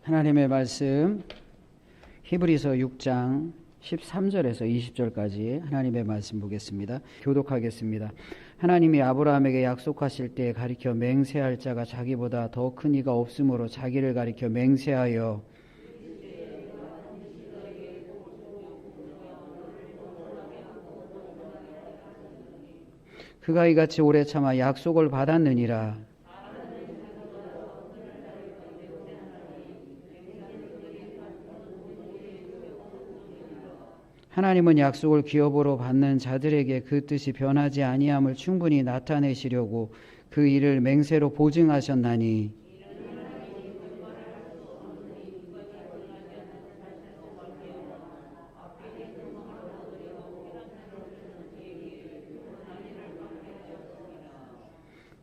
하나님의 말씀 히브리서 6장 13절에서 20절까지 하나님의 말씀 보겠습니다. 교독하겠습니다. 하나님이 아브라함에게 약속하실 때 가리켜 맹세할 자가 자기보다 더 큰 이가 없으므로 자기를 가리켜 맹세하여 그가 이같이 오래 참아 약속을 받았느니라. 하나님은 약속을 기업으로 받는 자들에게 그 뜻이 변하지 아니함을 충분히 나타내시려고 그 일을 맹세로 보증하셨나니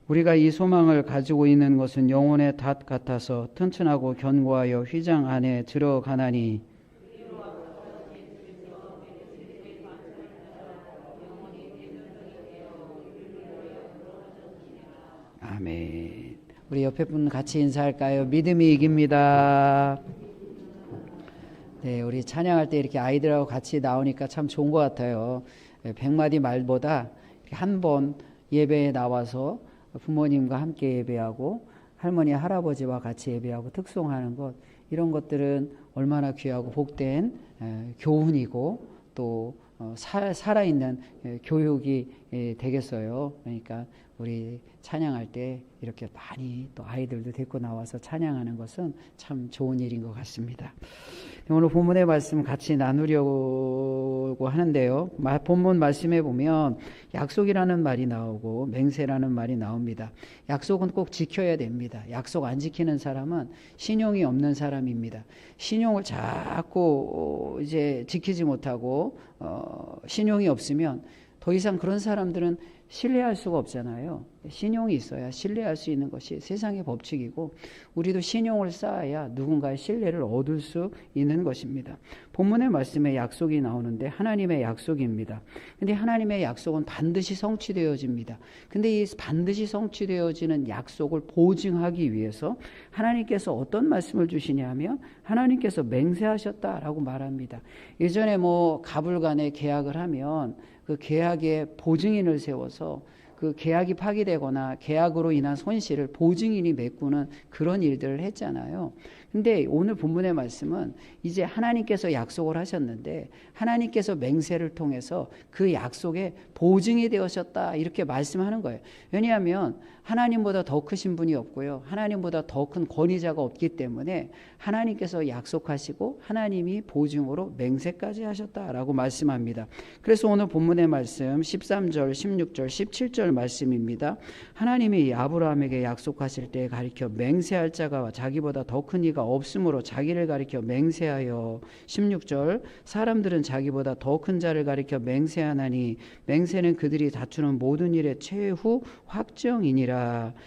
우리가 이 소망을 가지고 있는 것은 영혼의 닷 같아서 튼튼하고 견고하여 휘장 안에 들어가나니 아멘. 우리 옆에 분 같이 인사할까요? 믿음이 이깁니다. 네, 우리 찬양할 때 이렇게 아이들하고 같이 나오니까 참 좋은 것 같아요. 100마디 말보다 한 번 예배에 나와서 부모님과 함께 예배하고 할머니 할아버지와 같이 예배하고 특송하는 것, 이런 것들은 얼마나 귀하고 복된 교훈이고 또 살아있는 교육이 되겠어요. 그러니까 우리 찬양할 때 이렇게 많이 또 아이들도 데리고 나와서 찬양하는 것은 참 좋은 일인 것 같습니다. 오늘 본문의 말씀 같이 나누려고 하는데요. 본문 말씀에 보면 약속이라는 말이 나오고 맹세라는 말이 나옵니다. 약속은 꼭 지켜야 됩니다. 약속 안 지키는 사람은 신용이 없는 사람입니다. 신용을 자꾸 이제 지키지 못하고 신용이 없으면 더 이상 그런 사람들은 신뢰할 수가 없잖아요. 신용이 있어야 신뢰할 수 있는 것이 세상의 법칙이고 우리도 신용을 쌓아야 누군가의 신뢰를 얻을 수 있는 것입니다. 본문의 말씀에 약속이 나오는데 하나님의 약속입니다. 근데 하나님의 약속은 반드시 성취되어집니다. 근데 이 반드시 성취되어지는 약속을 보증하기 위해서 하나님께서 어떤 말씀을 주시냐 하면 하나님께서 맹세하셨다라고 말합니다. 예전에 갑을 간에 계약을 하면 그 계약에 보증인을 세워서 그 계약이 파기되거나 계약으로 인한 손실을 보증인이 메꾸는 그런 일들을 했잖아요. 근데 오늘 본문의 말씀은 이제 하나님께서 약속을 하셨는데 하나님께서 맹세를 통해서 그 약속에 보증이 되었다 이렇게 말씀하는 거예요. 왜냐하면 하나님보다 더 크신 분이 없고요. 하나님보다 더 큰 권위자가 없기 때문에 하나님께서 약속하시고 하나님이 보증으로 맹세까지 하셨다라고 말씀합니다. 그래서 오늘 본문의 말씀 13절, 16절, 17절 말씀입니다. 하나님이 아브라함에게 약속하실 때 가리켜 맹세할 자가 자기보다 더 큰 이가 없으므로 자기를 가리켜 맹세하여 16절 사람들은 자기보다 더 큰 자를 가리켜 맹세하나니 맹세는 그들이 다투는 모든 일의 최후 확정이니라.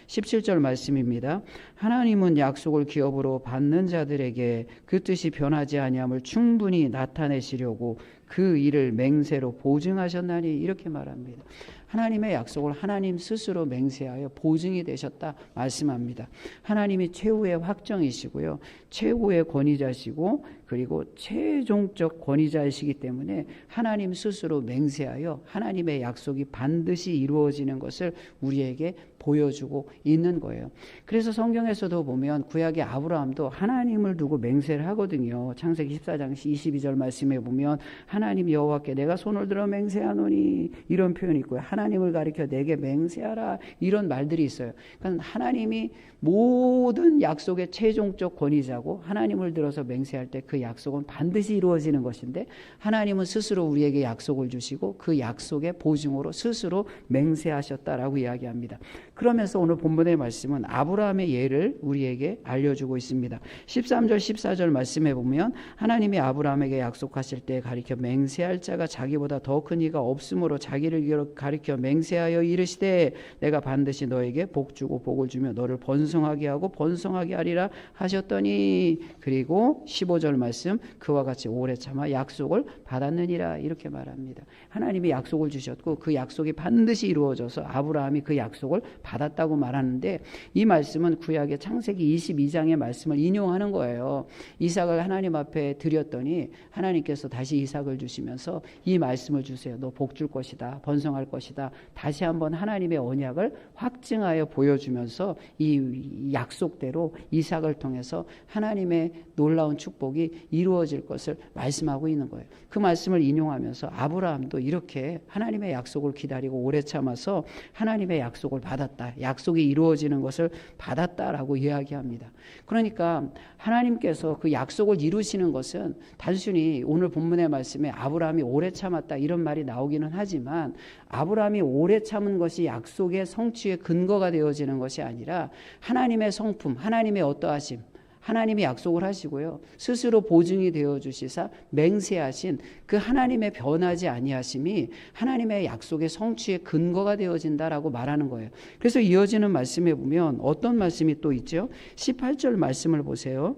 17절 말씀입니다. 하나님은 약속을 기업으로 받는 자들에게 그 뜻이 변하지 아니함을 충분히 나타내시려고 그 일을 맹세로 보증하셨나니 이렇게 말합니다. 하나님의 약속을 하나님 스스로 맹세하여 보증이 되셨다 말씀합니다. 하나님이 최후의 확정이시고요. 최고의 권위자시고 그리고 최종적 권위자이시기 때문에 하나님 스스로 맹세하여 하나님의 약속이 반드시 이루어지는 것을 우리에게 보여주고 있는 거예요. 그래서 성경에서도 보면 구약의 아브라함도 하나님을 두고 맹세를 하거든요. 창세기 14장 22절 말씀에 보면 하나님 여호와께 내가 손을 들어 맹세하노니 이런 표현이 있고요. 하나님을 가리켜 내게 맹세하라 이런 말들이 있어요. 그러니까 하나님이 모든 약속의 최종적 권위자고 하나님을 들어서 맹세할 때 그 약속은 반드시 이루어지는 것인데 하나님은 스스로 우리에게 약속을 주시고 그 약속의 보증으로 스스로 맹세하셨다라고 이야기합니다. 그러면서 오늘 본문의 말씀은 아브라함의 예를 우리에게 알려주고 있습니다. 13절 14절 말씀에 보면 하나님이 아브라함에게 약속하실 때 가리켜 맹세할 자가 자기보다 더 큰 이가 없으므로 자기를 가리켜 맹세하여 이르시되 내가 반드시 너에게 복 주고 복을 주며 너를 번성하게 하고 번성하게 하리라 하셨더니 그리고 15절 말씀 그와 같이 오래 참아 약속을 받았느니라 이렇게 말합니다. 하나님이 약속을 주셨고 그 약속이 반드시 이루어져서 아브라함이 그 약속을 받았다고 말하는데 이 말씀은 구약의 창세기 22장의 말씀을 인용하는 거예요. 이삭을 하나님 앞에 드렸더니 하나님께서 다시 이삭을 주시면서 이 말씀을 주세요. 너 복 줄 것이다. 번성할 것이다. 다시 한번 하나님의 언약을 확증하여 보여주면서 이 약속대로 이삭을 통해서 하나님의 놀라운 축복이 이루어질 것을 말씀하고 있는 거예요. 그 말씀을 인용하면서 아브라함도 이렇게 하나님의 약속을 기다리고 오래 참아서 하나님의 약속을 받았다. 약속이 이루어지는 것을 받았다라고 이야기합니다. 그러니까 하나님께서 그 약속을 이루시는 것은 단순히 오늘 본문의 말씀에 아브라함이 오래 참았다 이런 말이 나오기는 하지만 아브라함이 오래 참은 것이 약속의 성취의 근거가 되어지는 것이 아니라 하나님의 성품, 하나님의 어떠하심, 하나님이 약속을 하시고요. 스스로 보증이 되어 주시사 맹세하신 그 하나님의 변하지 아니하심이 하나님의 약속의 성취의 근거가 되어진다라고 말하는 거예요. 그래서 이어지는 말씀에 보면 어떤 말씀이 또 있죠? 18절 말씀을 보세요.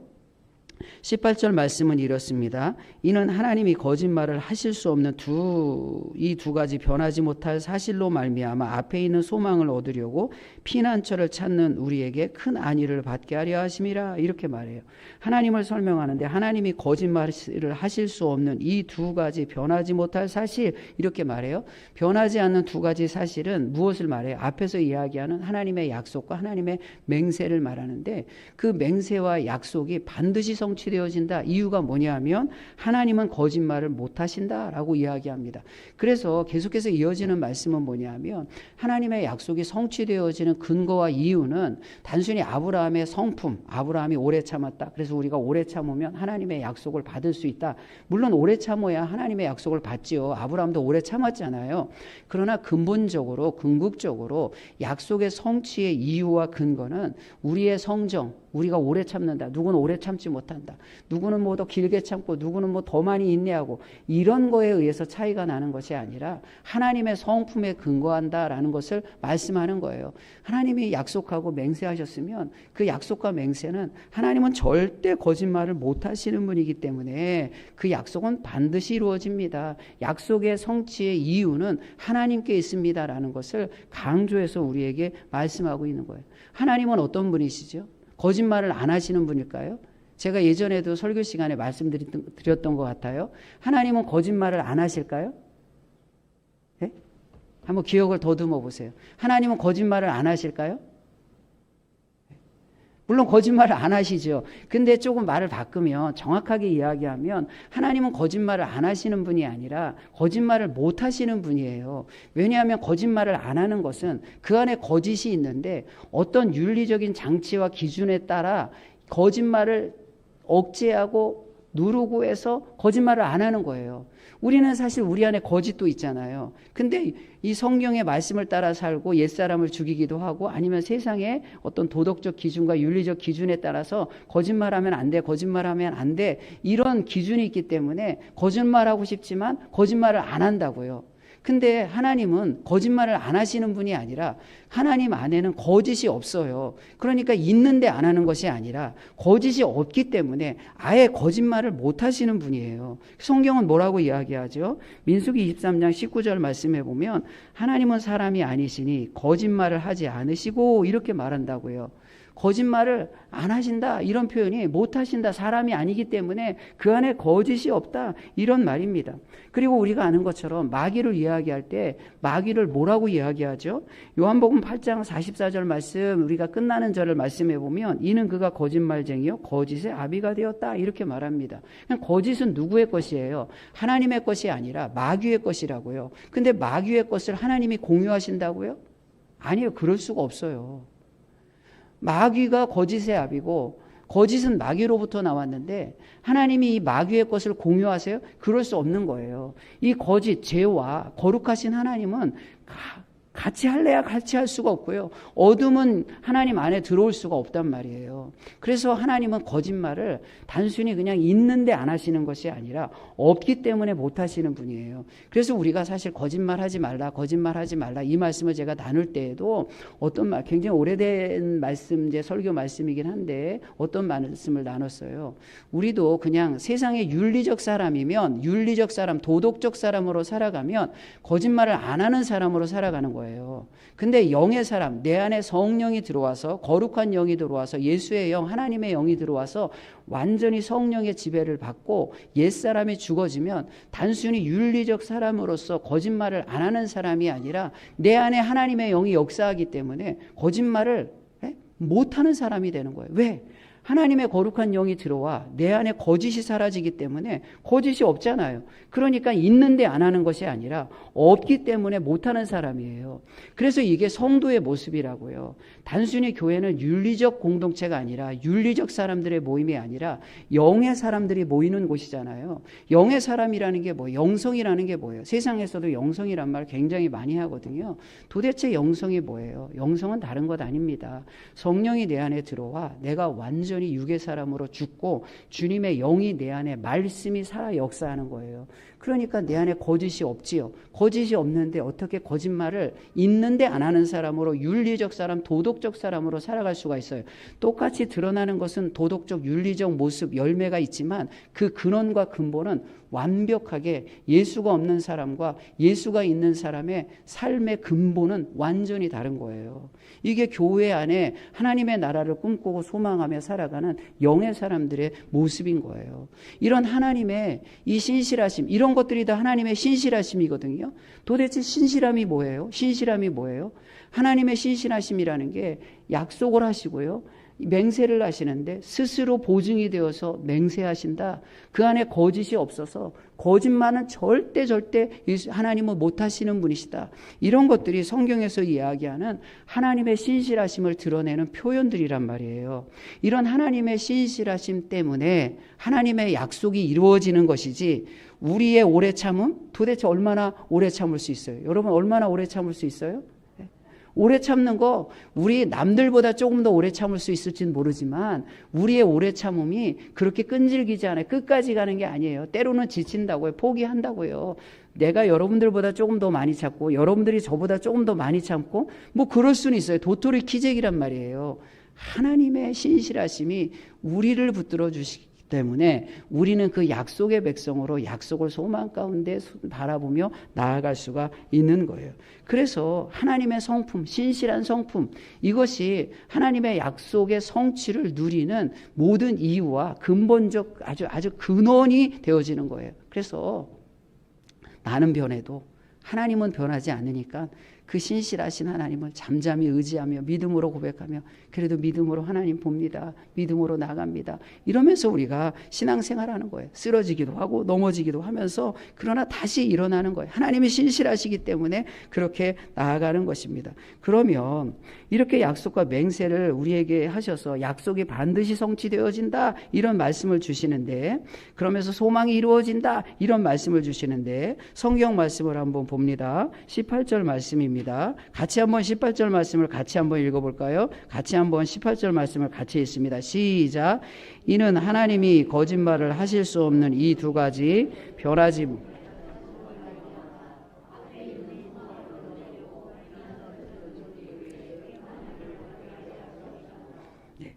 18절 말씀은 이렇습니다. 이는 하나님이 거짓말을 하실 수 없는 이 두 가지 변하지 못할 사실로 말미암아 앞에 있는 소망을 얻으려고 피난처를 찾는 우리에게 큰 안위를 받게 하려 하심이라 이렇게 말해요. 하나님을 설명하는데 하나님이 거짓말을 하실 수 없는 이 두 가지 변하지 못할 사실 이렇게 말해요. 변하지 않는 두 가지 사실은 무엇을 말해요? 앞에서 이야기하는 하나님의 약속과 하나님의 맹세를 말하는데 그 맹세와 약속이 반드시 성취되어진다. 이유가 뭐냐 하면 하나님은 거짓말을 못하신다라고 이야기합니다. 그래서 계속해서 이어지는 말씀은 뭐냐 하면 하나님의 약속이 성취되어지는 근거와 이유는 단순히 아브라함의 성품, 아브라함이 오래 참았다. 그래서 우리가 오래 참으면 하나님의 약속을 받을 수 있다. 물론 오래 참아야 하나님의 약속을 받지요. 아브라함도 오래 참았잖아요. 그러나 근본적으로 궁극적으로 약속의 성취의 이유와 근거는 우리의 성정, 우리가 오래 참는다. 누구는 오래 참지 못한다. 누구는 뭐 더 길게 참고 누구는 뭐 더 많이 인내하고 이런 거에 의해서 차이가 나는 것이 아니라 하나님의 성품에 근거한다라는 것을 말씀하는 거예요. 하나님이 약속하고 맹세하셨으면 그 약속과 맹세는 하나님은 절대 거짓말을 못하시는 분이기 때문에 그 약속은 반드시 이루어집니다. 약속의 성취의 이유는 하나님께 있습니다라는 것을 강조해서 우리에게 말씀하고 있는 거예요. 하나님은 어떤 분이시죠? 거짓말을 안 하시는 분일까요? 제가 예전에도 설교 시간에 말씀드렸던 것 같아요. 하나님은 거짓말을 안 하실까요? 네? 한번 기억을 더듬어 보세요. 하나님은 거짓말을 안 하실까요? 물론 거짓말을 안 하시죠. 근데 조금 말을 바꾸면 정확하게 이야기하면 하나님은 거짓말을 안 하시는 분이 아니라 거짓말을 못 하시는 분이에요. 왜냐하면 거짓말을 안 하는 것은 그 안에 거짓이 있는데 어떤 윤리적인 장치와 기준에 따라 거짓말을 억제하고 누르고 해서 거짓말을 안 하는 거예요. 우리는 사실 우리 안에 거짓도 있잖아요. 근데 이 성경의 말씀을 따라 살고 옛사람을 죽이기도 하고 아니면 세상의 어떤 도덕적 기준과 윤리적 기준에 따라서 거짓말하면 안 돼, 거짓말하면 안 돼 이런 기준이 있기 때문에 거짓말하고 싶지만 거짓말을 안 한다고요. 근데 하나님은 거짓말을 안 하시는 분이 아니라 하나님 안에는 거짓이 없어요. 그러니까 있는데 안 하는 것이 아니라 거짓이 없기 때문에 아예 거짓말을 못 하시는 분이에요. 성경은 뭐라고 이야기하죠? 민수기 23장 19절 말씀해 보면 하나님은 사람이 아니시니 거짓말을 하지 않으시고 이렇게 말한다고요. 거짓말을 안 하신다 이런 표현이 못 하신다 사람이 아니기 때문에 그 안에 거짓이 없다 이런 말입니다. 그리고 우리가 아는 것처럼 마귀를 이야기할 때 마귀를 뭐라고 이야기하죠? 요한복음 8장 44절 말씀 우리가 끝나는 절을 말씀해 보면 이는 그가 거짓말쟁이요 거짓의 아비가 되었다 이렇게 말합니다. 거짓은 누구의 것이에요? 하나님의 것이 아니라 마귀의 것이라고요. 근데 마귀의 것을 하나님이 공유하신다고요? 아니요, 그럴 수가 없어요. 마귀가 거짓의 아비고 거짓은 마귀로부터 나왔는데 하나님이 이 마귀의 것을 공유하세요? 그럴 수 없는 거예요. 이 거짓, 죄와 거룩하신 하나님은 같이 할래야 같이 할 수가 없고요. 어둠은 하나님 안에 들어올 수가 없단 말이에요. 그래서 하나님은 거짓말을 단순히 그냥 있는데 안 하시는 것이 아니라 없기 때문에 못 하시는 분이에요. 그래서 우리가 사실 거짓말하지 말라, 거짓말하지 말라 이 말씀을 제가 나눌 때에도 어떤 말, 굉장히 오래된 말씀, 이제 설교 말씀이긴 한데 어떤 말씀을 나눴어요. 우리도 그냥 세상의 윤리적 사람이면 윤리적 사람, 도덕적 사람으로 살아가면 거짓말을 안 하는 사람으로 살아가는 거예요. 거예요. 근데 영의 사람, 내 안에 성령이 들어와서, 거룩한 영이 들어와서, 예수의 영, 하나님의 영이 들어와서 완전히 성령의 지배를 받고 옛사람이 죽어지면 단순히 윤리적 사람으로서 거짓말을 안 하는 사람이 아니라 내 안에 하나님의 영이 역사하기 때문에 거짓말을 못하는 사람이 되는 거예요. 왜? 하나님의 거룩한 영이 들어와 내 안에 거짓이 사라지기 때문에 거짓이 없잖아요. 그러니까 있는데 안 하는 것이 아니라 없기 때문에 못하는 사람이에요. 그래서 이게 성도의 모습이라고요. 단순히 교회는 윤리적 공동체가 아니라 윤리적 사람들의 모임이 아니라 영의 사람들이 모이는 곳이잖아요. 영의 사람이라는 게 뭐예요? 영성이라는 게 뭐예요? 세상에서도 영성이란 말 굉장히 많이 하거든요. 도대체 영성이 뭐예요? 영성은 다른 것 아닙니다. 성령이 내 안에 들어와 내가 완전히 육의 사람으로 죽고 주님의 영이 내 안에 말씀이 살아 역사하는 거예요. 그러니까 내 안에 거짓이 없지요. 거짓이 없는데 어떻게 거짓말을 있는데 안 하는 사람으로, 윤리적 사람, 도덕적 사람으로 살아갈 수가 있어요. 똑같이 드러나는 것은 도덕적, 윤리적 모습, 열매가 있지만 그 근원과 근본은 완벽하게 예수가 없는 사람과 예수가 있는 사람의 삶의 근본은 완전히 다른 거예요. 이게 교회 안에 하나님의 나라를 꿈꾸고 소망하며 살아가는 영의 사람들의 모습인 거예요. 이런 하나님의 이 신실하심, 이런 것들이 다 하나님의 신실하심이거든요. 도대체 신실함이 뭐예요? 신실함이 뭐예요? 하나님의 신실하심이라는 게 약속을 하시고요, 맹세를 하시는데 스스로 보증이 되어서 맹세하신다. 그 안에 거짓이 없어서 거짓말은 절대 하나님은 못하시는 분이시다. 이런 것들이 성경에서 이야기하는 하나님의 신실하심을 드러내는 표현들이란 말이에요. 이런 하나님의 신실하심 때문에 하나님의 약속이 이루어지는 것이지, 우리의 오래 참음, 도대체 얼마나 오래 참을 수 있어요? 여러분, 얼마나 오래 참을 수 있어요? 오래 참는 거, 우리 남들보다 조금 더 오래 참을 수 있을지는 모르지만 우리의 오래 참음이 그렇게 끈질기지 않아요. 끝까지 가는 게 아니에요. 때로는 지친다고요. 포기한다고요. 내가 여러분들보다 조금 더 많이 참고 여러분들이 저보다 조금 더 많이 참고 뭐 그럴 수는 있어요. 도토리 키재기란 말이에요. 하나님의 신실하심이 우리를 붙들어 주시기 때문에 우리는 그 약속의 백성으로 약속을 소망 가운데 바라보며 나아갈 수가 있는 거예요. 그래서 하나님의 성품, 신실한 성품, 이것이 하나님의 약속의 성취를 누리는 모든 이유와 근본적 아주 근원이 되어지는 거예요. 그래서 나는 변해도 하나님은 변하지 않으니까 그 신실하신 하나님을 잠잠히 의지하며 믿음으로 고백하며, 그래도 믿음으로 하나님 봅니다, 믿음으로 나갑니다, 이러면서 우리가 신앙생활하는 거예요. 쓰러지기도 하고 넘어지기도 하면서 그러나 다시 일어나는 거예요. 하나님이 신실하시기 때문에 그렇게 나아가는 것입니다. 그러면 이렇게 약속과 맹세를 우리에게 하셔서 약속이 반드시 성취되어진다, 이런 말씀을 주시는데, 그러면서 소망이 이루어진다, 이런 말씀을 주시는데, 성경 말씀을 한번 봅니다. 18절 말씀입니다. 같이 한번 18절 말씀을 같이 한번 읽어볼까요? 같이 한번 18절 말씀을 같이 읽습니다. 시작. 이는 하나님이 거짓말을 하실 수 없는 이 두 가지 변하지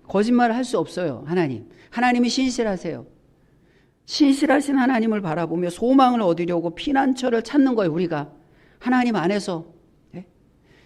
거짓말을 할 수 없어요. 하나님이 신실하세요. 신실하신 하나님을 바라보며 소망을 얻으려고 피난처를 찾는 거예요. 우리가 하나님 안에서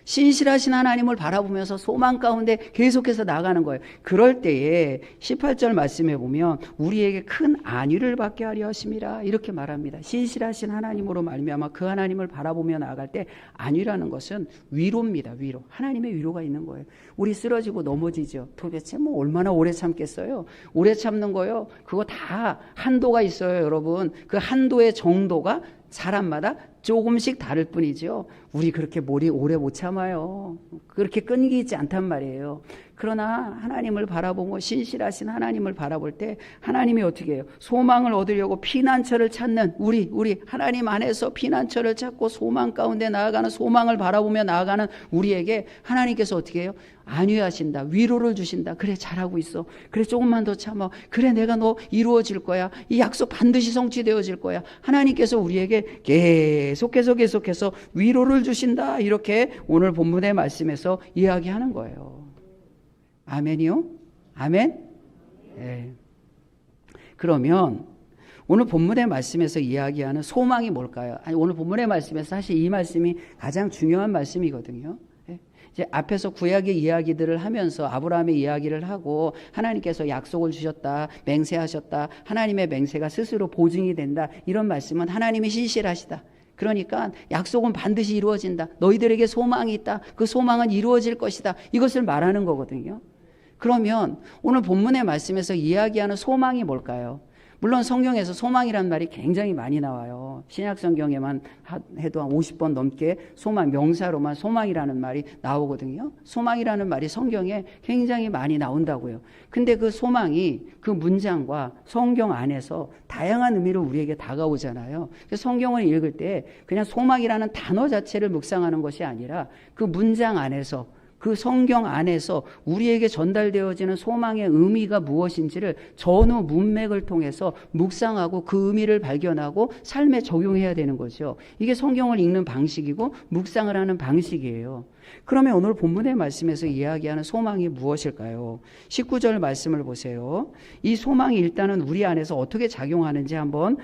신실하신 하나님을 바라보면서 소망 가운데 계속해서 나가는 거예요. 그럴 때에 18절 말씀에 보면 우리에게 큰 안위를 받게 하려 하심이라, 이렇게 말합니다. 신실하신 하나님으로 말미암아 그 하나님을 바라보며 나아갈 때, 안위라는 것은 위로입니다. 위로. 하나님의 위로가 있는 거예요. 우리 쓰러지고 넘어지죠. 도대체 뭐 얼마나 오래 참겠어요? 오래 참는 거요, 그거 다 한도가 있어요. 여러분, 그 한도의 정도가 사람마다 조금씩 다를 뿐이죠. 우리 그렇게 오래 못 참아요. 그렇게 끈기 있지 않단 말이에요. 그러나 하나님을 바라보고 신실하신 하나님을 바라볼 때 하나님이 어떻게 해요? 소망을 얻으려고 피난처를 찾는 우리 하나님 안에서 피난처를 찾고 소망 가운데 나아가는, 소망을 바라보며 나아가는 우리에게 하나님께서 어떻게 해요? 안위하신다. 위로를 주신다. 그래, 잘하고 있어. 그래, 조금만 더 참아. 그래, 내가 너 이루어질 거야. 이 약속 반드시 성취되어질 거야. 하나님께서 우리에게 계속해서 위로를 주신다. 이렇게 오늘 본문의 말씀에서 이야기하는 거예요. 아멘이요? 아멘? 네. 그러면 오늘 본문의 말씀에서 이야기하는 소망이 뭘까요? 아니, 오늘 본문의 말씀에서 사실 이 말씀이 가장 중요한 말씀이거든요. 이제 앞에서 구약의 이야기들을 하면서 아브라함의 이야기를 하고 하나님께서 약속을 주셨다, 맹세하셨다, 하나님의 맹세가 스스로 보증이 된다, 이런 말씀은 하나님이 신실하시다. 그러니까 약속은 반드시 이루어진다. 너희들에게 소망이 있다. 그 소망은 이루어질 것이다. 이것을 말하는 거거든요. 그러면 오늘 본문의 말씀에서 이야기하는 소망이 뭘까요? 물론 성경에서 소망이라는 말이 굉장히 많이 나와요. 신약 성경에만 해도 한 50번 넘게 소망, 명사로만 소망이라는 말이 나오거든요. 소망이라는 말이 성경에 굉장히 많이 나온다고요. 근데 그 소망이 그 문장과 성경 안에서 다양한 의미로 우리에게 다가오잖아요. 그래서 성경을 읽을 때 그냥 소망이라는 단어 자체를 묵상하는 것이 아니라 그 문장 안에서, 그 성경 안에서 우리에게 전달되어지는 소망의 의미가 무엇인지를 전후 문맥을 통해서 묵상하고 그 의미를 발견하고 삶에 적용해야 되는 거죠. 이게 성경을 읽는 방식이고 묵상을 하는 방식이에요. 그러면 오늘 본문의 말씀에서 이야기하는 소망이 무엇일까요? 19절 말씀을 보세요. 이 소망이 일단은 우리 안에서 어떻게 작용하는지 한번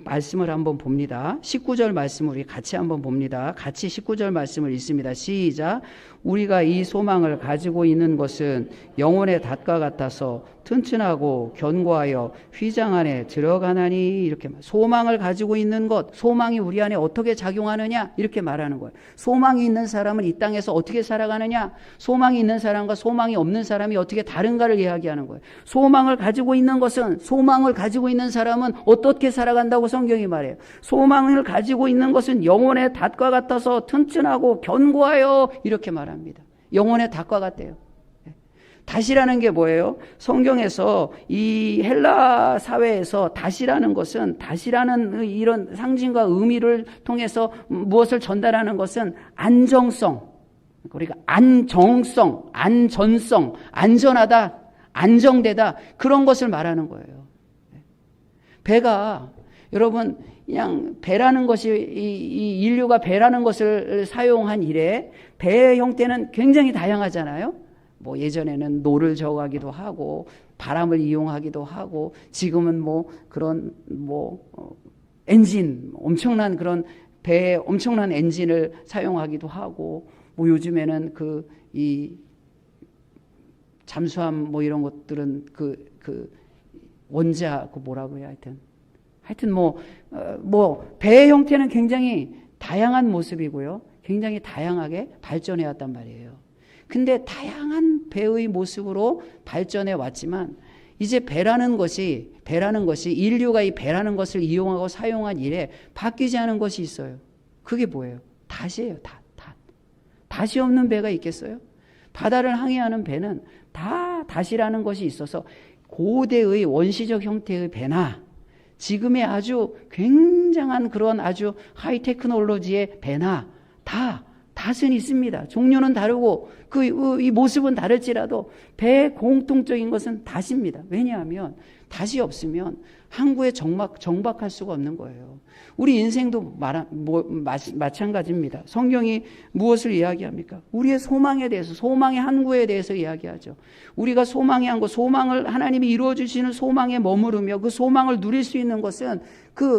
말씀을 한번 봅니다. 19절 말씀 우리 같이 한번 봅니다. 같이 19절 말씀을 읽습니다. 시작. 우리가 이 소망을 가지고 있는 것은 영혼의 닷과 같아서 튼튼하고 견고하여 휘장 안에 들어가나니, 이렇게 소망을 가지고 있는 것, 소망이 우리 안에 어떻게 작용하느냐, 이렇게 말하는 거예요. 소망이 있는 사람은 이 땅에서 어떻게 살아가느냐, 소망이 있는 사람과 소망이 없는 사람이 어떻게 다른가를 이야기하는 거예요. 소망을 가지고 있는 것은, 소망을 가지고 있는 사람은 어떻게 살아간다고 성경이 말해요. 소망을 가지고 있는 것은 영혼의 닷과 같아서 튼튼하고 견고하여, 이렇게 말합니다. 영혼의 닷과 같대요. 닷이라는 게 뭐예요? 성경에서 이 헬라 사회에서 닷이라는 것은, 닷이라는 이런 상징과 의미를 통해서 무엇을 전달하는 것은 안정성, 우리가 안정성, 안전성, 안전하다, 안정되다, 그런 것을 말하는 거예요. 배가, 여러분, 그냥 배라는 것이, 이 인류가 배라는 것을 사용한 이래 배의 형태는 굉장히 다양하잖아요. 뭐 예전에는 노를 저어가기도 하고 바람을 이용하기도 하고, 지금은 뭐 그런 엔진, 엄청난 그런 배에 엄청난 엔진을 사용하기도 하고, 뭐 요즘에는 이 잠수함 뭐 이런 것들은 그 원자 뭐라고 해야, 하여튼 배의 형태는 굉장히 다양한 모습이고요. 굉장히 다양하게 발전해 왔단 말이에요. 근데 다양한 배의 모습으로 발전해 왔지만 이제 배라는 것이 인류가 이 배라는 것을 이용하고 사용한 이래 바뀌지 않은 것이 있어요. 그게 뭐예요? 닷이에요. 닷이 없는 배가 있겠어요? 바다를 항해하는 배는 다 닷이라는 것이 있어서 고대의 원시적 형태의 배나 지금의 아주 굉장한 그런 아주 하이 테크놀로지의 배나 닷은 있습니다. 종류는 다르고 이 모습은 다를지라도 배의 공통적인 것은 닷입니다. 왜냐하면 닷이 없으면 항구에 정박할 수가 없는 거예요. 우리 인생도 마찬가지입니다. 성경이 무엇을 이야기합니까? 우리의 소망에 대해서, 소망의 항구에 대해서 이야기하죠. 우리가 소망의 항구, 소망을 하나님이 이루어 주시는 소망에 머무르며 그 소망을 누릴 수 있는 것은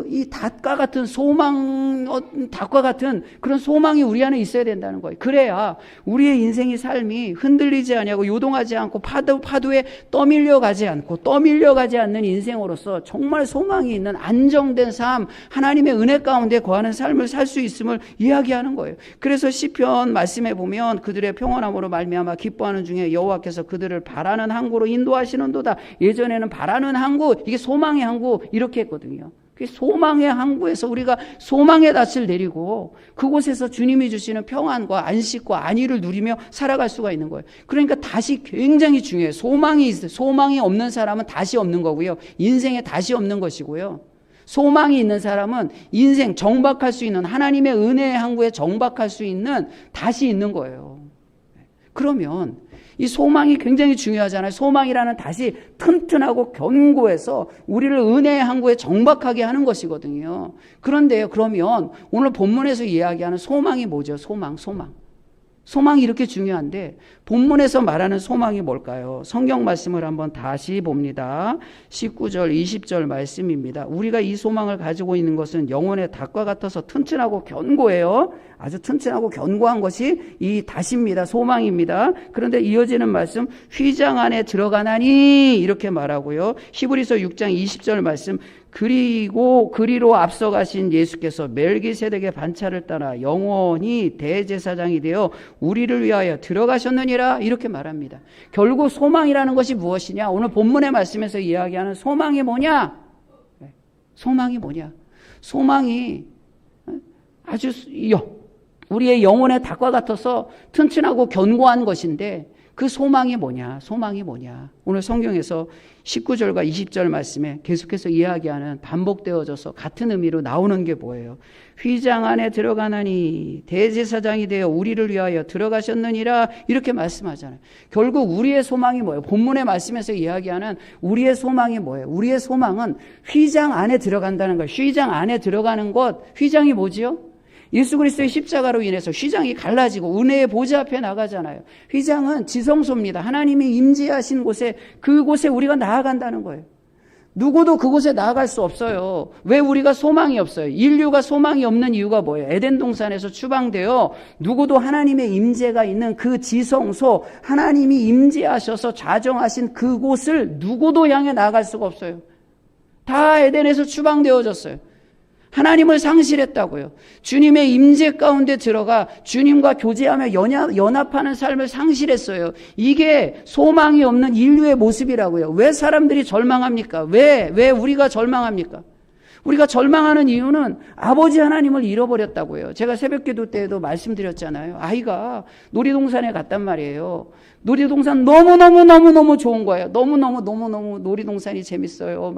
이 닷과 같은 닷과 같은 그런 소망이 우리 안에 있어야 된다는 거예요. 그래야 우리의 인생의 삶이 흔들리지 않고 요동하지 않고 파도에 떠밀려 가지 않는 인생으로서 정말 소망이 있는 안정된 삶, 하나님의 은혜 가운데 거하는 삶을 살 수 있음을 이야기하는 거예요. 그래서 시편 말씀에 보면 그들의 평안함으로 말미암아 기뻐하는 중에 여호와께서 그들을 바라는 항구로 인도하시는도다. 예전에는 바라는 항구, 이게 소망의 항구, 이렇게 했거든요. 소망의 항구에서 우리가 소망의 닷을 내리고 그곳에서 주님이 주시는 평안과 안식과 안위를 누리며 살아갈 수가 있는 거예요. 그러니까 닷이 굉장히 중요해요. 소망이 없는 사람은 닷이 없는 거고요. 인생에 닷이 없는 것이고요. 소망이 있는 사람은 인생 정박할 수 있는, 하나님의 은혜의 항구에 정박할 수 있는 닷이 있는 거예요. 그러면 이 소망이 굉장히 중요하잖아요. 소망이라는 닷이 튼튼하고 견고해서 우리를 은혜의 항구에 정박하게 하는 것이거든요. 그런데요, 그러면 오늘 본문에서 이야기하는 소망이 뭐죠? 소망. 소망이 이렇게 중요한데 본문에서 말하는 소망이 뭘까요? 성경 말씀을 한번 다시 봅니다. 19절 20절 말씀입니다. 우리가 이 소망을 가지고 있는 것은 영혼의 닭과 같아서 튼튼하고 견고해요. 아주 튼튼하고 견고한 것이 이 닷입니다. 소망입니다. 그런데 이어지는 말씀 휘장 안에 들어가나니 이렇게 말하고요. 히브리서 6장 20절 말씀 그리고 그리로 앞서가신 예수께서 멜기세덱의 반차를 따라 영원히 대제사장이 되어 우리를 위하여 들어가셨느니라 이렇게 말합니다. 결국 소망이라는 것이 무엇이냐? 오늘 본문의 말씀에서 이야기하는 소망이 뭐냐? 소망이 뭐냐? 소망이 아주 우리의 영혼의 닭과 같아서 튼튼하고 견고한 것인데 그 소망이 뭐냐? 소망이 뭐냐? 오늘 성경에서 19절과 20절 말씀에 계속해서 이야기하는 반복되어져서 같은 의미로 나오는 게 뭐예요? 휘장 안에 들어가나니 대제사장이 되어 우리를 위하여 들어가셨느니라 이렇게 말씀하잖아요. 결국 우리의 소망이 뭐예요? 본문의 말씀에서 이야기하는 우리의 소망이 뭐예요? 우리의 소망은 휘장 안에 들어간다는 거예요. 휘장 안에 들어가는 것, 휘장이 뭐지요? 예수 그리스도의 십자가로 인해서 휘장이 갈라지고 은혜의 보좌 앞에 나가잖아요. 휘장은 지성소입니다. 하나님이 임재하신 곳에 그곳에 우리가 나아간다는 거예요. 누구도 그곳에 나아갈 수 없어요. 왜 우리가 소망이 없어요? 인류가 소망이 없는 이유가 뭐예요? 에덴 동산에서 추방되어 누구도 하나님의 임재가 있는 그 지성소, 하나님이 임재하셔서 좌정하신 그곳을 누구도 향해 나아갈 수가 없어요. 다 에덴에서 추방되어졌어요. 하나님을 상실했다고요. 주님의 임재 가운데 들어가 주님과 교제하며 연합하는 삶을 상실했어요. 이게 소망이 없는 인류의 모습이라고요. 왜 사람들이 절망합니까? 왜 우리가 절망합니까? 우리가 절망하는 이유는 아버지 하나님을 잃어버렸다고요. 제가 새벽기도 때에도 말씀드렸잖아요. 아이가 놀이동산에 갔단 말이에요. 놀이동산 너무너무 좋은 거예요. 너무너무 놀이동산이 재밌어요.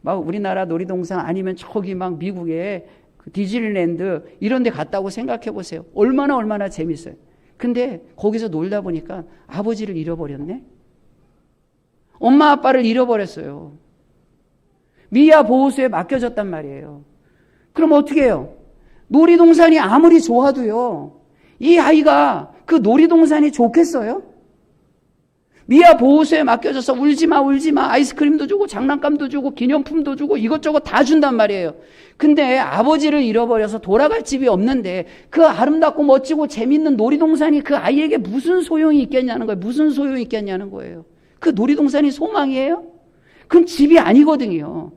막 우리나라 놀이동산 아니면 저기 막 미국의 그 디즈니랜드 이런 데 갔다고 생각해 보세요. 얼마나 재밌어요. 근데 거기서 놀다 보니까 아버지를 잃어버렸네. 엄마 아빠를 잃어버렸어요. 미아 보호소에 맡겨졌단 말이에요. 그럼 어떻게 해요? 놀이동산이 아무리 좋아도요. 이 아이가 그 놀이동산이 좋겠어요? 미아 보호소에 맡겨져서 울지마 아이스크림도 주고 장난감도 주고 기념품도 주고 이것저것 다 준단 말이에요. 근데 아버지를 잃어버려서 돌아갈 집이 없는데 그 아름답고 멋지고 재밌는 놀이동산이 그 아이에게 무슨 소용이 있겠냐는 거예요. 무슨 소용이 있겠냐는 거예요. 그 놀이동산이 소망이에요? 그건 집이 아니거든요.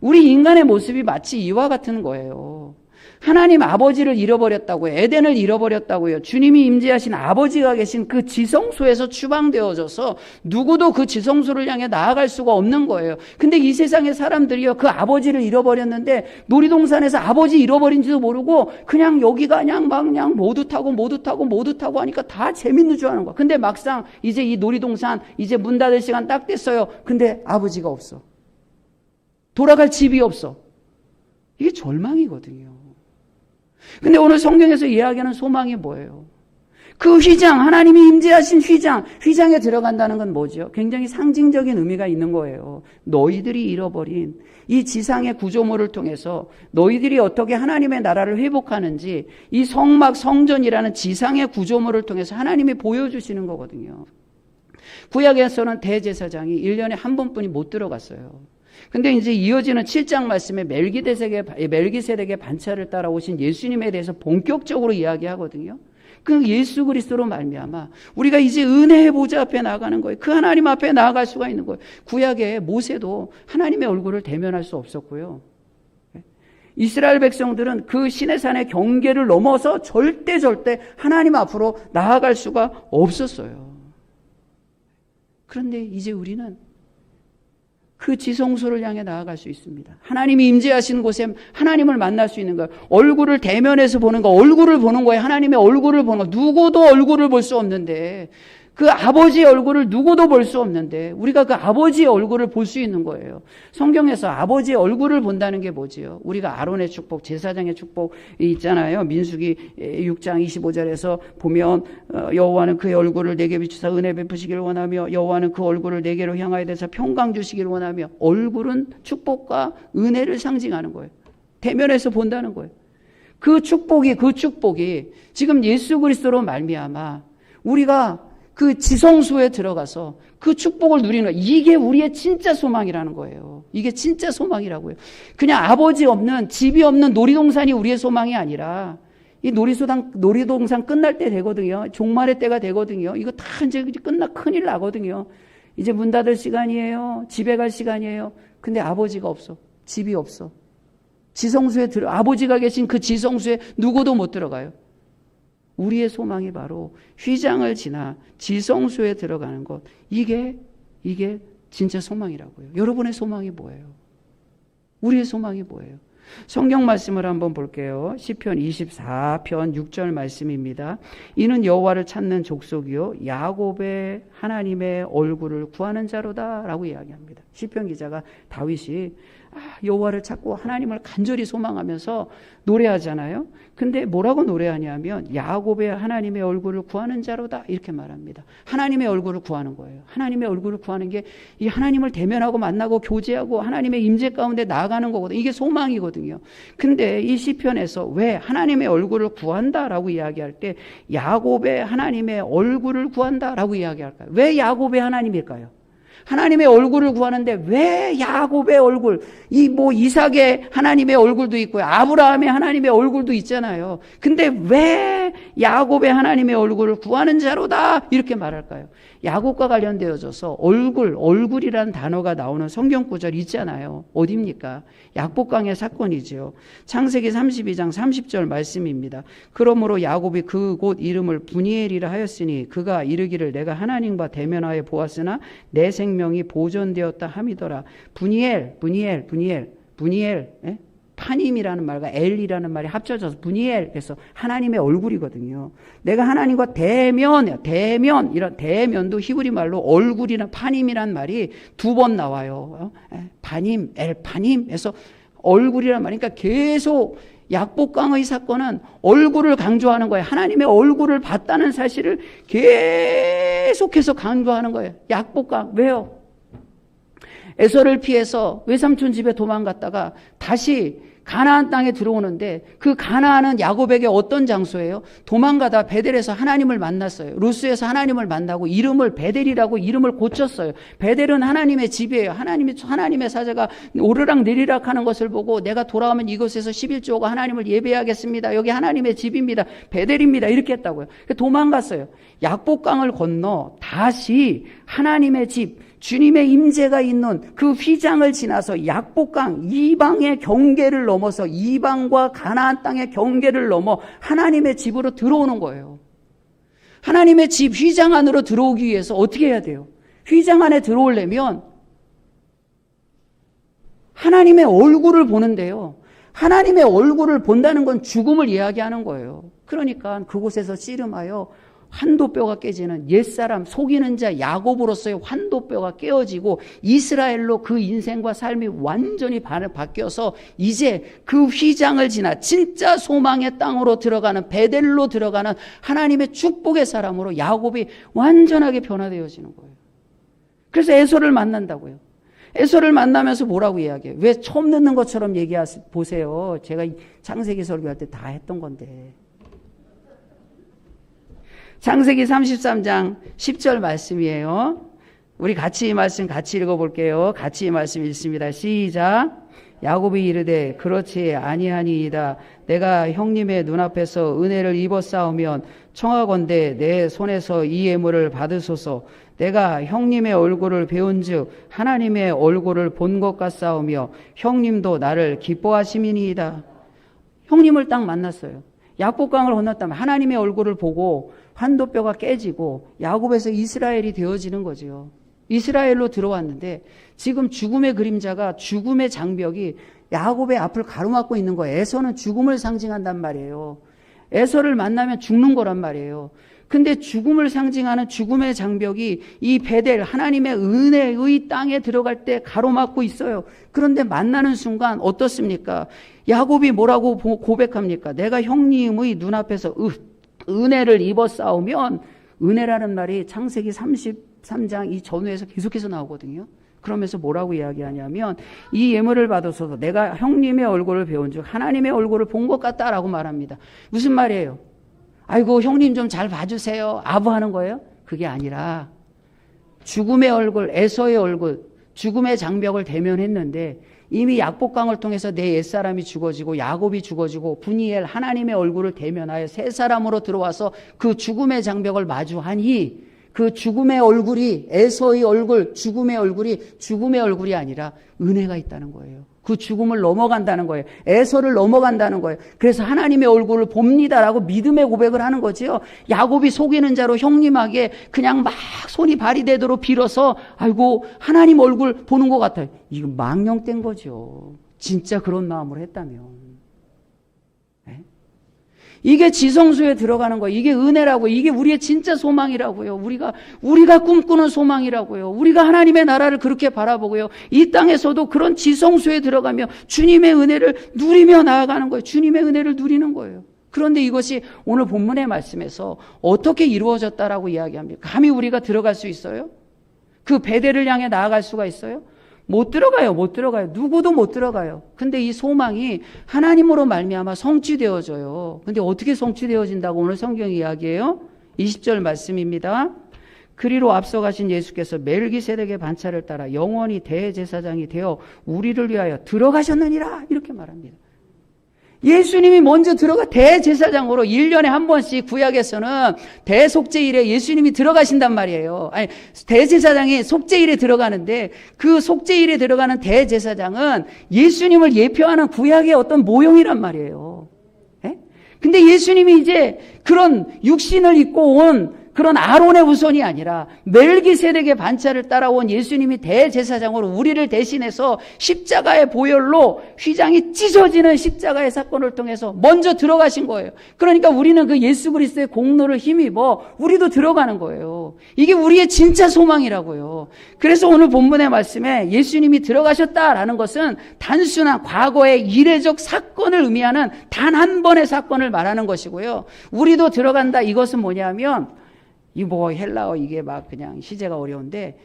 우리 인간의 모습이 마치 이와 같은 거예요. 하나님 아버지를 잃어버렸다고요. 에덴을 잃어버렸다고요. 주님이 임재하신 아버지가 계신 그 지성소에서 추방되어져서 누구도 그 지성소를 향해 나아갈 수가 없는 거예요. 근데 이 세상의 사람들이요. 그 아버지를 잃어버렸는데 놀이동산에서 아버지 잃어버린지도 모르고 그냥 여기가 그냥 모두 타고 하니까 다 재밌는 줄 아는 거야. 근데 막상 이제 이 놀이동산 이제 문 닫을 시간 딱 됐어요. 근데 아버지가 없어. 돌아갈 집이 없어. 이게 절망이거든요. 근데 오늘 성경에서 이야기하는 소망이 뭐예요? 그 휘장, 하나님이 임재하신 휘장에 들어간다는 건 뭐죠? 굉장히 상징적인 의미가 있는 거예요. 너희들이 잃어버린 이 지상의 구조물을 통해서 너희들이 어떻게 하나님의 나라를 회복하는지 이 성막, 성전이라는 지상의 구조물을 통해서 하나님이 보여주시는 거거든요. 구약에서는 대제사장이 1년에 한 번뿐이 못 들어갔어요. 근데 이제 이어지는 7장 말씀에 멜기세덱의 반차를 따라오신 예수님에 대해서 본격적으로 이야기하거든요. 그 예수 그리스도로 말미암아 우리가 이제 은혜의 보좌 앞에 나아가는 거예요. 그 하나님 앞에 나아갈 수가 있는 거예요. 구약에 모세도 하나님의 얼굴을 대면할 수 없었고요. 이스라엘 백성들은 그 시내산의 경계를 넘어서 절대 하나님 앞으로 나아갈 수가 없었어요. 그런데 이제 우리는 그 지성소를 향해 나아갈 수 있습니다. 하나님이 임재하신 곳에 하나님을 만날 수 있는 거예요. 얼굴을 대면해서 보는 거, 얼굴을 보는 거예요. 하나님의 얼굴을 보는 거. 누구도 얼굴을 볼 수 없는데 그 아버지의 얼굴을 누구도 볼 수 없는데 우리가 그 아버지의 얼굴을 볼 수 있는 거예요. 성경에서 아버지의 얼굴을 본다는 게 뭐지요? 우리가 아론의 축복, 제사장의 축복이 있잖아요. 민수기 6장 25절에서 보면 여호와는 그의 얼굴을 내게 비추사 은혜 베푸시기를 원하며 여호와는 그 얼굴을 내게로 향하여 대사 평강 주시기를 원하며 얼굴은 축복과 은혜를 상징하는 거예요. 대면에서 본다는 거예요. 그 축복이 지금 예수 그리스도로 말미암아 우리가 그 지성소에 들어가서 그 축복을 누리는 거예요. 이게 우리의 진짜 소망이라는 거예요. 이게 진짜 소망이라고요. 그냥 아버지 없는, 집이 없는 놀이동산이 우리의 소망이 아니라 이 놀이동산 끝날 때 되거든요. 종말의 때가 되거든요. 이거 다 이제 큰일 나거든요. 이제 문 닫을 시간이에요. 집에 갈 시간이에요. 근데 아버지가 없어. 집이 없어. 아버지가 계신 그 지성소에 누구도 못 들어가요. 우리의 소망이 바로 휘장을 지나 지성소에 들어가는 것. 이게 진짜 소망이라고요. 여러분의 소망이 뭐예요? 우리의 소망이 뭐예요? 성경 말씀을 한번 볼게요. 시편 24편 6절 말씀입니다. 이는 여호와를 찾는 족속이요 야곱의 하나님의 얼굴을 구하는 자로다라고 이야기합니다. 시편 기자가 다윗이 여호와를 찾고 하나님을 간절히 소망하면서 노래하잖아요. 근데 뭐라고 노래하냐면 야곱의 하나님의 얼굴을 구하는 자로다 이렇게 말합니다. 하나님의 얼굴을 구하는 거예요. 하나님의 얼굴을 구하는 게 이 하나님을 대면하고 만나고 교제하고 하나님의 임재 가운데 나아가는 거거든요. 이게 소망이거든요. 근데 이 시편에서 왜 하나님의 얼굴을 구한다라고 이야기할 때 야곱의 하나님의 얼굴을 구한다라고 이야기할까요? 왜 야곱의 하나님일까요? 하나님의 얼굴을 구하는데 왜 야곱의 얼굴, 이삭의 하나님의 얼굴도 있고요. 아브라함의 하나님의 얼굴도 있잖아요. 근데 왜 야곱의 하나님의 얼굴을 구하는 자로다 이렇게 말할까요? 야곱과 관련되어져서 얼굴이라는 단어가 나오는 성경 구절 있잖아요. 어디입니까? 약복강의 사건이죠. 창세기 32장 30절 말씀입니다. 그러므로 야곱이 그곳 이름을 분이엘이라 하였으니 그가 이르기를 내가 하나님과 대면하여 보았으나 내 생명이 보존되었다 함이더라. 분이엘. 파님이라는 말과 엘이라는 말이 합쳐져서 분이엘, 그래서 하나님의 얼굴이거든요. 내가 하나님과 대면, 이런 대면도 히브리 말로 얼굴이나 파님이란 말이 2번 나와요. 파님, 엘파님 해서 얼굴이란 말이니까 그러니까 계속 약복강의 사건은 얼굴을 강조하는 거예요. 하나님의 얼굴을 봤다는 사실을 계속해서 강조하는 거예요. 약복강. 왜요? 에서를 피해서 외삼촌 집에 도망갔다가 다시 가나안 땅에 들어오는데 그 가나안은 야곱에게 어떤 장소예요? 도망가다 베델에서 하나님을 만났어요. 루스에서 하나님을 만나고 이름을 베델이라고 이름을 고쳤어요. 베델은 하나님의 집이에요. 하나님의 사자가 오르락 내리락 하는 것을 보고 내가 돌아오면 이곳에서 11조가 하나님을 예배하겠습니다. 여기 하나님의 집입니다. 베델입니다. 이렇게 했다고요. 도망갔어요. 약복강을 건너 다시 하나님의 집, 주님의 임재가 있는 그 휘장을 지나서 약복강 이방의 경계를 넘어서 이방과 가나안 땅의 경계를 넘어 하나님의 집으로 들어오는 거예요. 하나님의 집 휘장 안으로 들어오기 위해서 어떻게 해야 돼요? 휘장 안에 들어오려면 하나님의 얼굴을 보는데요. 하나님의 얼굴을 본다는 건 죽음을 이야기하는 거예요. 그러니까 그곳에서 씨름하여 환도뼈가 깨지는 옛사람 속이는 자 야곱으로서의 환도뼈가 깨어지고 이스라엘로 그 인생과 삶이 완전히 바뀌어서 이제 그 휘장을 지나 진짜 소망의 땅으로 들어가는 베델로 들어가는 하나님의 축복의 사람으로 야곱이 완전하게 변화되어지는 거예요. 그래서 에서를 만난다고요. 에서를 만나면서 뭐라고 이야기해요? 왜 처음 듣는 것처럼 보세요. 제가 창세기 설교할 때 다 했던 건데. 창세기 33장 10절 말씀이에요. 우리 같이 이 말씀 같이 읽어볼게요. 같이 이 말씀 읽습니다. 시작. 야곱이 이르되 그렇지 아니하니이다. 내가 형님의 눈앞에서 은혜를 입었사오면 청하건대 내 손에서 이 예물을 받으소서. 내가 형님의 얼굴을 배운즉 하나님의 얼굴을 본 것 같사오며 형님도 나를 기뻐하심이니이다. 형님을 딱 만났어요. 약복강을 건넜다면 하나님의 얼굴을 보고 환도뼈가 깨지고 야곱에서 이스라엘이 되어지는 거죠. 이스라엘로 들어왔는데 지금 죽음의 그림자가 죽음의 장벽이 야곱의 앞을 가로막고 있는 거예요. 에서는 죽음을 상징한단 말이에요. 에서를 만나면 죽는 거란 말이에요. 근데 죽음을 상징하는 죽음의 장벽이 이 베델 하나님의 은혜의 땅에 들어갈 때 가로막고 있어요. 그런데 만나는 순간 어떻습니까? 야곱이 뭐라고 고백합니까? 내가 형님의 눈앞에서 은혜를 입었사오면 은혜라는 말이 창세기 33장 이 전후에서 계속해서 나오거든요. 그러면서 뭐라고 이야기하냐면 이 예물을 받아서도 내가 형님의 얼굴을 배운 즉 하나님의 얼굴을 본 것 같다라고 말합니다. 무슨 말이에요? 아이고 형님 좀 잘 봐주세요. 아부하는 거예요? 그게 아니라 죽음의 얼굴, 에서의 얼굴, 죽음의 장벽을 대면했는데 이미 약복강을 통해서 내 옛사람이 죽어지고 야곱이 죽어지고 분이엘 하나님의 얼굴을 대면하여 새 사람으로 들어와서 그 죽음의 장벽을 마주하니 그 죽음의 얼굴이 에서의 얼굴, 죽음의 얼굴이 아니라 은혜가 있다는 거예요. 그 죽음을 넘어간다는 거예요. 에서를 넘어간다는 거예요. 그래서 하나님의 얼굴을 봅니다라고 믿음의 고백을 하는 거지요. 야곱이 속이는 자로 형님에게 그냥 막 손이 발이 되도록 빌어서 아이고 하나님 얼굴 보는 것 같아요. 이거 망령된 거죠. 진짜 그런 마음으로 했다면. 이게 지성소에 들어가는 거예요. 이게 은혜라고. 이게 우리의 진짜 소망이라고요. 우리가 꿈꾸는 소망이라고요. 우리가 하나님의 나라를 그렇게 바라보고요. 이 땅에서도 그런 지성소에 들어가며 주님의 은혜를 누리며 나아가는 거예요. 주님의 은혜를 누리는 거예요. 그런데 이것이 오늘 본문의 말씀에서 어떻게 이루어졌다라고 이야기합니까? 감히 우리가 들어갈 수 있어요? 그 베델을 향해 나아갈 수가 있어요? 못 들어가요. 누구도 못 들어가요. 근데 이 소망이 하나님으로 말미암아 성취되어져요. 근데 어떻게 성취되어진다고 오늘 성경이 이야기해요? 20절 말씀입니다. 그리로 앞서가신 예수께서 멜기세덱의 반차를 따라 영원히 대제사장이 되어 우리를 위하여 들어가셨느니라 이렇게 말합니다. 예수님이 먼저 대제사장으로 1년에 한 번씩 구약에서는 대속죄일에 예수님이 들어가신단 말이에요. 아니, 대제사장이 속죄일에 들어가는데 그 속죄일에 들어가는 대제사장은 예수님을 예표하는 구약의 어떤 모형이란 말이에요. 근데 예수님이 이제 그런 육신을 입고 온 그런 아론의 후손이 아니라 멜기세덱의 반차를 따라온 예수님이 대제사장으로 우리를 대신해서 십자가의 보혈로 휘장이 찢어지는 십자가의 사건을 통해서 먼저 들어가신 거예요. 그러니까 우리는 그 예수 그리스도의 공로를 힘입어 우리도 들어가는 거예요. 이게 우리의 진짜 소망이라고요. 그래서 오늘 본문의 말씀에 예수님이 들어가셨다라는 것은 단순한 과거의 이례적 사건을 의미하는 단 한 번의 사건을 말하는 것이고요. 우리도 들어간다 이것은 뭐냐면 이 헬라어 이게 막 그냥 시제가 어려운데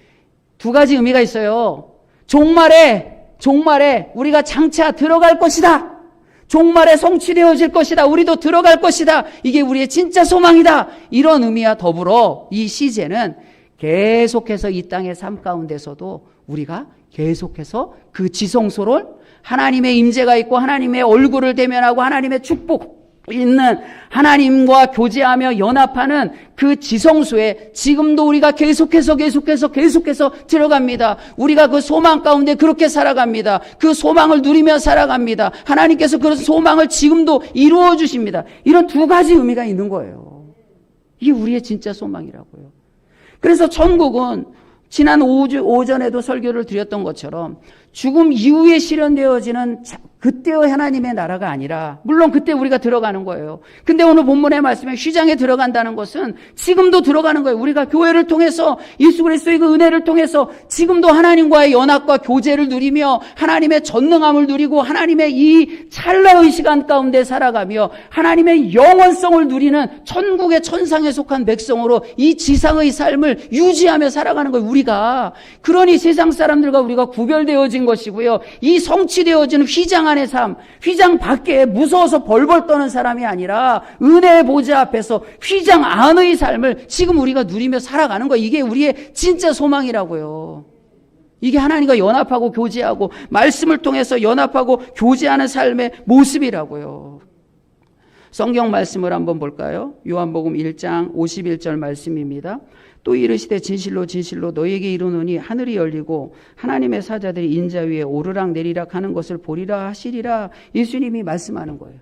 두 가지 의미가 있어요. 종말에 우리가 장차 들어갈 것이다. 종말에 성취되어질 것이다. 우리도 들어갈 것이다. 이게 우리의 진짜 소망이다. 이런 의미와 더불어 이 시제는 계속해서 이 땅의 삶 가운데서도 우리가 계속해서 그 지성소를 하나님의 임재가 있고 하나님의 얼굴을 대면하고 하나님의 축복 있는 하나님과 교제하며 연합하는 그 지성소에 지금도 우리가 계속해서 들어갑니다. 우리가 그 소망 가운데 그렇게 살아갑니다. 그 소망을 누리며 살아갑니다. 하나님께서 그 소망을 지금도 이루어 주십니다. 이런 두 가지 의미가 있는 거예요. 이게 우리의 진짜 소망이라고요. 그래서 천국은 지난 오전에도 설교를 드렸던 것처럼 죽음 이후에 실현되어지는 그때의 하나님의 나라가 아니라 물론 그때 우리가 들어가는 거예요. 근데 오늘 본문의 말씀에 휘장에 들어간다는 것은 지금도 들어가는 거예요. 우리가 교회를 통해서 예수 그리스도의 그 은혜를 통해서 지금도 하나님과의 연합과 교제를 누리며 하나님의 전능함을 누리고 하나님의 이 찰나의 시간 가운데 살아가며 하나님의 영원성을 누리는 천국의 천상에 속한 백성으로 이 지상의 삶을 유지하며 살아가는 거예요. 우리가 그러니 세상 사람들과 우리가 구별되어진 것이고요. 이 성취되어지는 휘장 안의 삶, 휘장 밖에 무서워서 벌벌 떠는 사람이 아니라 은혜의 보좌 앞에서 휘장 안의 삶을 지금 우리가 누리며 살아가는 거예요. 이게 우리의 진짜 소망이라고요. 이게 하나님과 연합하고 교제하고 말씀을 통해서 연합하고 교제하는 삶의 모습이라고요. 성경 말씀을 한번 볼까요? 요한복음 1장 51절 말씀입니다. 또 이르시되 진실로 너희에게 이르노니 하늘이 열리고 하나님의 사자들이 인자 위에 오르락 내리락 하는 것을 보리라 하시리라. 예수님이 말씀하는 거예요.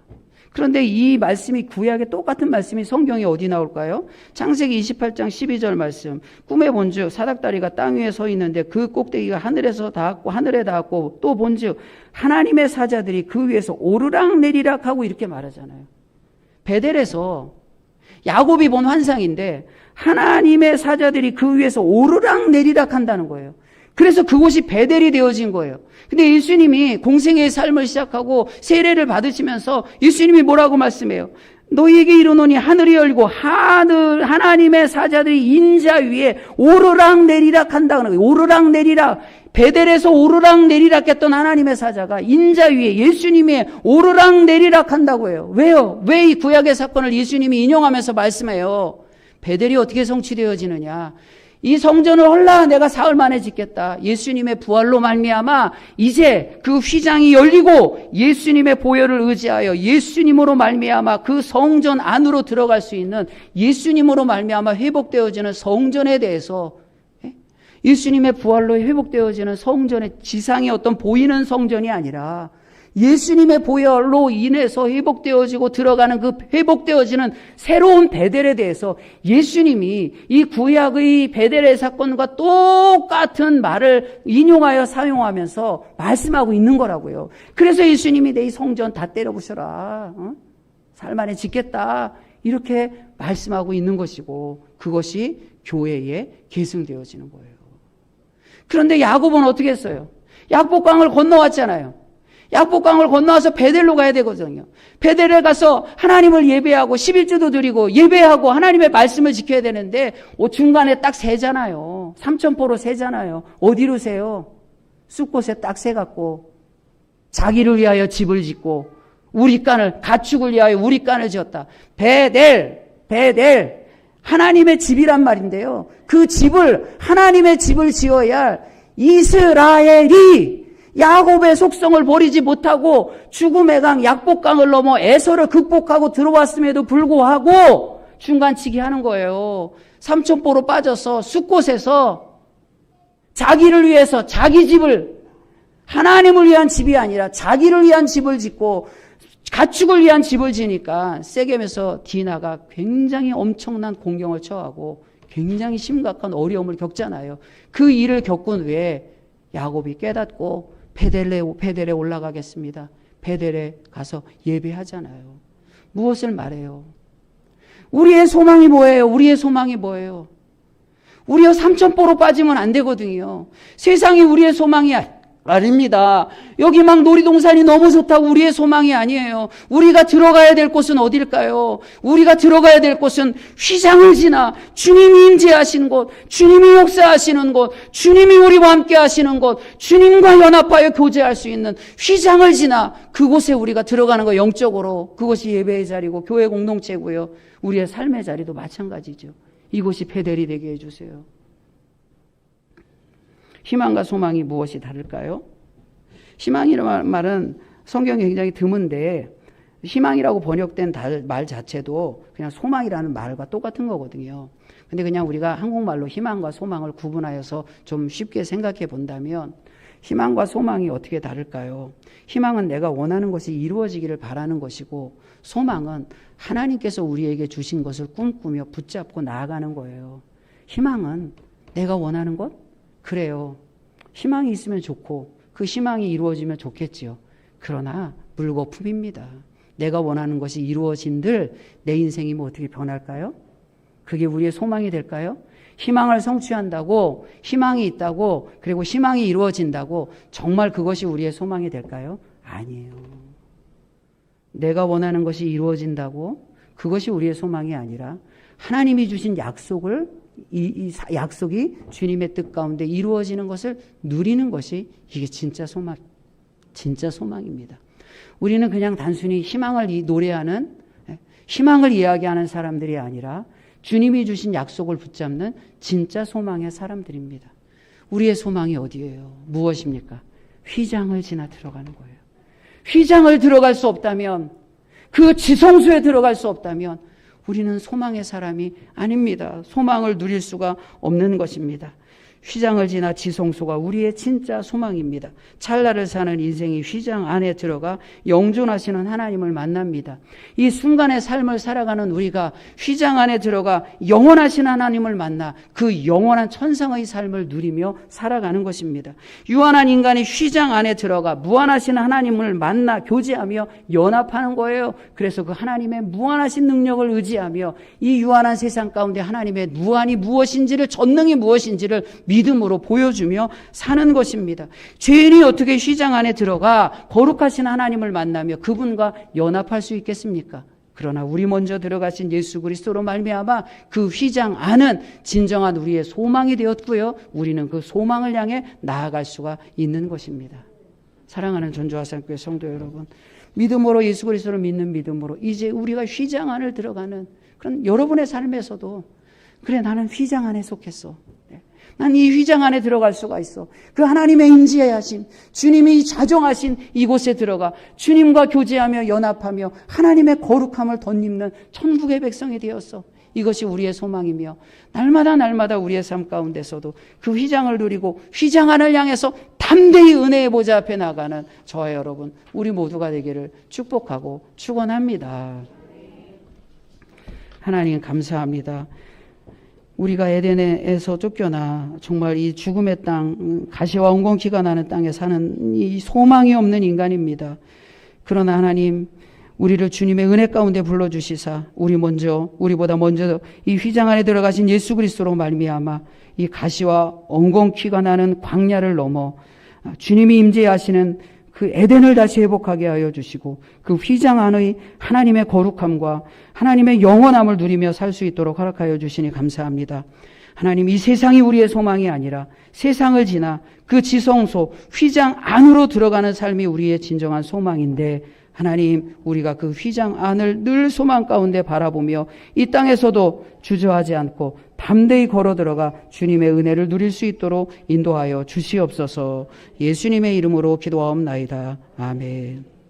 그런데 이 말씀이 구약의 똑같은 말씀이 성경에 어디 나올까요? 창세기 28장 12절 말씀. 꿈에 본즉 사닥다리가 땅 위에 서 있는데 그 꼭대기가 하늘에서 닿았고 하늘에 닿았고 또 본즉 하나님의 사자들이 그 위에서 오르락 내리락 하고 이렇게 말하잖아요. 베델에서 야곱이 본 환상인데 하나님의 사자들이 그 위에서 오르락 내리락 한다는 거예요. 그래서 그곳이 베델이 되어진 거예요. 근데 예수님이 공생의 삶을 시작하고 세례를 받으시면서 예수님이 뭐라고 말씀해요? 너희에게 이르노니 하늘이 열리고 하나님의 사자들이 인자 위에 오르락 내리락 한다는 거예요. 오르락 내리락. 베델에서 오르락 내리락 했던 하나님의 사자가 인자 위에 예수님이 오르락 내리락 한다고 해요. 왜요? 왜 이 구약의 사건을 예수님이 인용하면서 말씀해요? 베델이 어떻게 성취되어지느냐? 이 성전을 헐라 내가 사흘 만에 짓겠다. 예수님의 부활로 말미암아 이제 그 휘장이 열리고 예수님의 보혈을 의지하여 예수님으로 말미암아 그 성전 안으로 들어갈 수 있는, 예수님으로 말미암아 회복되어지는 성전에 대해서, 예수님의 부활로 회복되어지는 성전의 지상의 어떤 보이는 성전이 아니라 예수님의 보혈로 인해서 회복되어지고 들어가는 그 회복되어지는 새로운 베델에 대해서 예수님이 이 구약의 베델의 사건과 똑같은 말을 인용하여 사용하면서 말씀하고 있는 거라고요. 그래서 예수님이 내 이 성전 다 때려부셔라, 사흘 만에 짓겠다, 이렇게 말씀하고 있는 것이고, 그것이 교회에 계승되어지는 거예요. 그런데 야곱은 어떻게 했어요? 약복강을 건너왔잖아요. 약복강을 건너와서 베델로 가야 되거든요. 베델에 가서 하나님을 예배하고 11주도 드리고 예배하고 하나님의 말씀을 지켜야 되는데 중간에 딱 세잖아요. 삼천포로 세잖아요. 어디로 세요? 숫곳에 딱 세갖고 자기를 위하여 집을 짓고 가축을 위하여 우리간을 지었다. 베델 하나님의 집이란 말인데요. 그 집을, 하나님의 집을 지어야 할 이스라엘이 야곱의 속성을 버리지 못하고 죽음의 강 약복강을 넘어 에서를 극복하고 들어왔음에도 불구하고 중간치기 하는 거예요. 삼천포로 빠져서 숫곳에서 자기를 위해서 자기 집을, 하나님을 위한 집이 아니라 자기를 위한 집을 짓고 가축을 위한 집을 지니까 세겜에서 디나가 굉장히 엄청난 공경을 처하고 굉장히 심각한 어려움을 겪잖아요. 그 일을 겪은 후에 야곱이 깨닫고 베델에 올라가겠습니다. 베델에 가서 예배하잖아요. 무엇을 말해요? 우리의 소망이 뭐예요? 우리의 소망이 뭐예요? 우리가 삼천포로 빠지면 안 되거든요. 세상이 우리의 소망이 아닙니다. 여기 막 놀이동산이 너무 좋다고 우리의 소망이 아니에요. 우리가 들어가야 될 곳은 어딜까요? 우리가 들어가야 될 곳은 휘장을 지나 주님이 임재하시는 곳, 주님이 역사하시는 곳, 주님이 우리와 함께 하시는 곳, 주님과 연합하여 교제할 수 있는 휘장을 지나 그곳에 우리가 들어가는 거, 영적으로. 그것이 예배의 자리고 교회 공동체고요. 우리의 삶의 자리도 마찬가지죠. 이곳이 베델이 되게 해주세요. 희망과 소망이 무엇이 다를까요? 희망이라는 말은 성경이 굉장히 드문데 희망이라고 번역된 말 자체도 그냥 소망이라는 말과 똑같은 거거든요. 근데 그냥 우리가 한국말로 희망과 소망을 구분하여서 좀 쉽게 생각해 본다면 희망과 소망이 어떻게 다를까요? 희망은 내가 원하는 것이 이루어지기를 바라는 것이고, 소망은 하나님께서 우리에게 주신 것을 꿈꾸며 붙잡고 나아가는 거예요. 희망은 내가 원하는 것? 그래요. 희망이 있으면 좋고 그 희망이 이루어지면 좋겠지요. 그러나 물거품입니다. 내가 원하는 것이 이루어진들 내 인생이 뭐 어떻게 변할까요? 그게 우리의 소망이 될까요? 희망을 성취한다고, 희망이 있다고, 그리고 희망이 이루어진다고 정말 그것이 우리의 소망이 될까요? 아니에요. 내가 원하는 것이 이루어진다고 그것이 우리의 소망이 아니라 하나님이 주신 약속을, 이 약속이 주님의 뜻 가운데 이루어지는 것을 누리는 것이 이게 진짜 소망입니다. 우리는 그냥 단순히 희망을 노래하는, 희망을 이야기하는 사람들이 아니라 주님이 주신 약속을 붙잡는 진짜 소망의 사람들입니다. 우리의 소망이 어디예요? 무엇입니까? 휘장을 지나 들어가는 거예요. 휘장을 들어갈 수 없다면, 그 지성소에 들어갈 수 없다면 우리는 소망의 사람이 아닙니다. 소망을 누릴 수가 없는 것입니다. 휘장을 지나 지성소가 우리의 진짜 소망입니다. 찰나를 사는 인생이 휘장 안에 들어가 영존하시는 하나님을 만납니다. 이 순간의 삶을 살아가는 우리가 휘장 안에 들어가 영원하신 하나님을 만나 그 영원한 천상의 삶을 누리며 살아가는 것입니다. 유한한 인간이 휘장 안에 들어가 무한하신 하나님을 만나 교제하며 연합하는 거예요. 그래서 그 하나님의 무한하신 능력을 의지하며 이 유한한 세상 가운데 하나님의 무한이 무엇인지를, 전능이 무엇인지를 믿음으로 보여주며 사는 것입니다. 죄인이 어떻게 휘장 안에 들어가 거룩하신 하나님을 만나며 그분과 연합할 수 있겠습니까? 그러나 우리 먼저 들어가신 예수 그리스도로 말미암아 그 휘장 안은 진정한 우리의 소망이 되었고요. 우리는 그 소망을 향해 나아갈 수가 있는 것입니다. 사랑하는 전주화산교회 성도 여러분, 믿음으로 예수 그리스도를 믿는 믿음으로 이제 우리가 휘장 안을 들어가는 그런 여러분의 삶에서도 그래 나는 휘장 안에 속했어. 난 이 휘장 안에 들어갈 수가 있어. 그 하나님의 임재에 하신 주님이 자정하신 이곳에 들어가 주님과 교제하며 연합하며 하나님의 거룩함을 덧입는 천국의 백성이 되었어. 이것이 우리의 소망이며 날마다 우리의 삶 가운데서도 그 휘장을 누리고 휘장 안을 향해서 담대히 은혜의 보좌 앞에 나가는 저와 여러분 우리 모두가 되기를 축복하고 축원합니다. 하나님 감사합니다. 우리가 에덴에서 쫓겨나 정말 이 죽음의 땅, 가시와 엉겅퀴가 나는 땅에 사는 이 소망이 없는 인간입니다. 그러나 하나님, 우리를 주님의 은혜 가운데 불러주시사 우리보다 먼저 이 휘장 안에 들어가신 예수 그리스도로 말미암아 이 가시와 엉겅퀴가 나는 광야를 넘어 주님이 임재하시는 그 에덴을 다시 회복하게 하여 주시고 그 휘장 안의 하나님의 거룩함과 하나님의 영원함을 누리며 살 수 있도록 허락하여 주시니 감사합니다. 하나님, 이 세상이 우리의 소망이 아니라 세상을 지나 그 지성소 휘장 안으로 들어가는 삶이 우리의 진정한 소망인데 하나님, 우리가 그 휘장 안을 늘 소망 가운데 바라보며 이 땅에서도 주저하지 않고 담대히 걸어 들어가 주님의 은혜를 누릴 수 있도록 인도하여 주시옵소서. 예수님의 이름으로 기도하옵나이다. 아멘.